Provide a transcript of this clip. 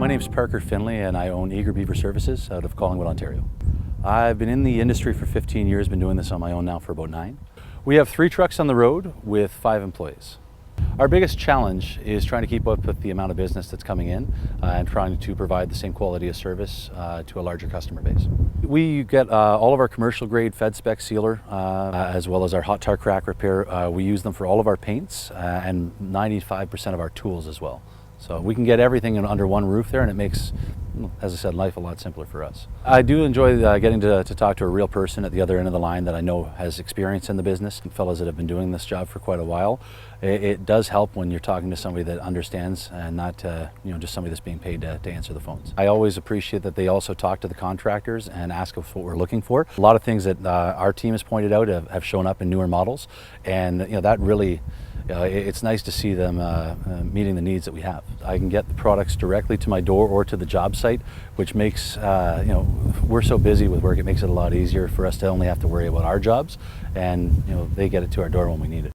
My name's Parker Finley and I own Eager Beaver Services out of Collingwood, Ontario. I've been in the industry for 15 years, been doing this on my own now for about 9. We have 3 trucks on the road with 5 employees. Our biggest challenge is trying to keep up with the amount of business that's coming in and trying to provide the same quality of service to a larger customer base. We get all of our commercial grade fed spec sealer as well as our hot tar crack repair. We use them for all of our paints and 95% of our tools as well. So we can get everything under one roof there, and it makes, as I said, life a lot simpler for us. I do enjoy getting to talk to a real person at the other end of the line that I know has experience in the business, and fellows that have been doing this job for quite a while. It does help when you're talking to somebody that understands and not just somebody that's being paid to answer the phones. I always appreciate that they also talk to the contractors and ask us what we're looking for. A lot of things that our team has pointed out have shown up in newer models, and that really, it's nice to see them meeting the needs that we have. I can get the products directly to my door or to the job site, which makes, we're so busy with work, it makes it a lot easier for us to only have to worry about our jobs, and they get it to our door when we need it.